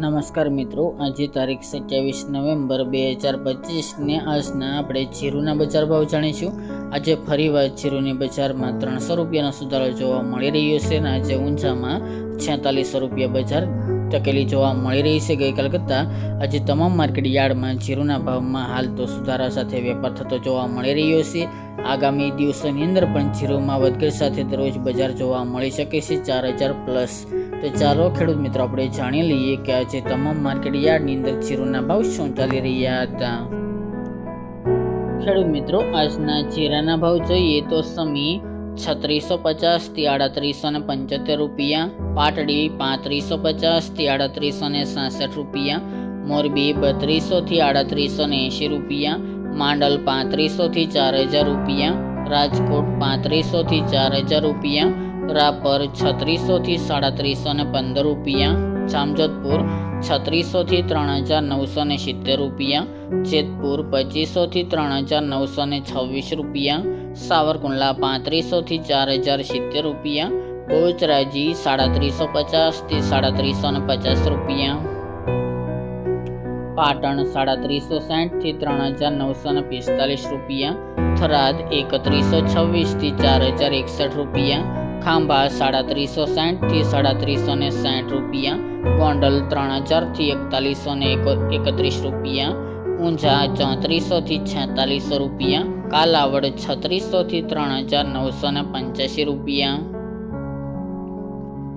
નમસ્કાર મિત્રો, આજે તારીખ 27 નવેમ્બર 2025 ને આજના આપણે જીરુના બજાર ભાવ જાણીશું। આજે ફરીવાર જીરુની બજારમાં 300 રૂપિયાનો સુધારો જોવા મળી રહ્યો છે અને આજે ઊંઝામાં 4600 રૂપિયા બજાર ટકેલી જોવા મળી રહી છે। ગઈકાલ કરતાં આજે તમામ માર્કેટ યાર્ડમાં જીરુના ભાવમાં હાલ તો સુધારા સાથે વેપાર થતો જોવા મળી રહ્યો છે। આગામી દિવસોની અંદર પણ જીરુમાં વધઘટ સાથે દરરોજ બજાર જોવા મળી શકે છે 4000 પ્લસ। તો ચાલો ખેડૂત મિત્રો આપણે જાણી લઈએ કે આજે તમામ માર્કેટ યાર્ડની અંદર જીરુના ભાવ શું ચાલી રહ્યા હતા। ખેડૂત મિત્રો, આજના જીરાના ભાવ જોઈએ તો સમી 3650 થી 3875 રૂપિયા, પાટડી 3550 થી 3866 રૂપિયા, મોરબી 3200 થી 3880 રૂપિયા, માંડલ 3500 થી 4000 રૂપિયા, રાજકોટ 3500 થી 4000 રૂપિયા, રાપર 3600 થી 3715 રૂપિયા, જામજોધપુર 3600 થી 3970 રૂપિયા, જેતપુર 2500 થી 3926 રૂપિયા, સાવરકુંડલા 3500 થી 4070 રૂપિયા, બહુચરાજી 3750 થી 3750 રૂપિયા, પાટણ 3760 થી 3945 રૂપિયા, થરાદ 3126 થી 4061 રૂપિયા, ખાંભા 3760 થી 3760 રૂપિયા, ગોંડલ 3000 થી 4131 રૂપિયા, ઊંઝા 3400 થી 4600 રૂપિયા, કાલાવડ 3600 થી 3985 રૂપિયા,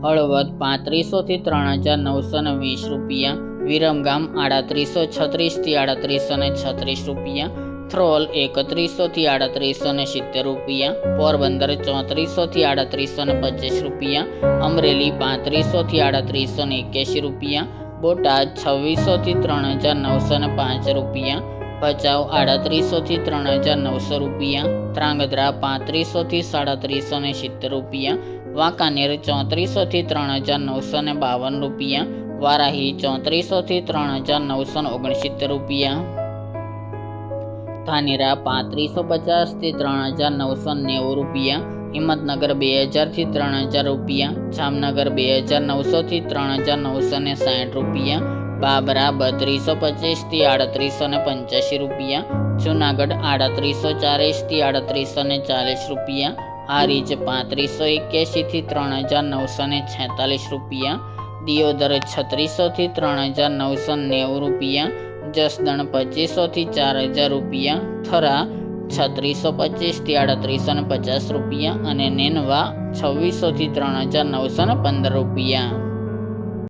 હળવદ 3500 થી 3920 રૂપિયા, વિરમગામ 3836 થી 3836 રૂપિયા, થ્રોલ 3100 થી 3870 રૂપિયા, પોરબંદર 3400 થી 3825 રૂપિયા, અમરેલી 3500 થી 3881 રૂપિયા, બોટાદ 2600 થી 3905 રૂપિયા, ભચાઉ 3800 થી 3900 રૂપિયા, ધ્રાંગધ્રા 3500 થી 3770 રૂપિયા, વાંકાનેર 3400 થી 3952 રૂપિયા, વારાહી 3400 થી 3969 રૂપિયા, ધાનેરા 3550 થી 3990 રૂપિયા, હિંમતનગર 2000 થી 3000 રૂપિયા, જામનગર 2900 થી 3960 રૂપિયા, બાબરા 3225 થી 3885 રૂપિયા, જુનાગઢ 3840 થી 3840 રૂપિયા, હારીજ 3581 થી 3946 રૂપિયા, દિયોદર 3600 થી 3990 રૂપિયા, જસદણ 2500 થી 4000 રૂપિયા, થરા 3625 થી 3850 રૂપિયા અને નેનવા 2600 થી 3915 રૂપિયા।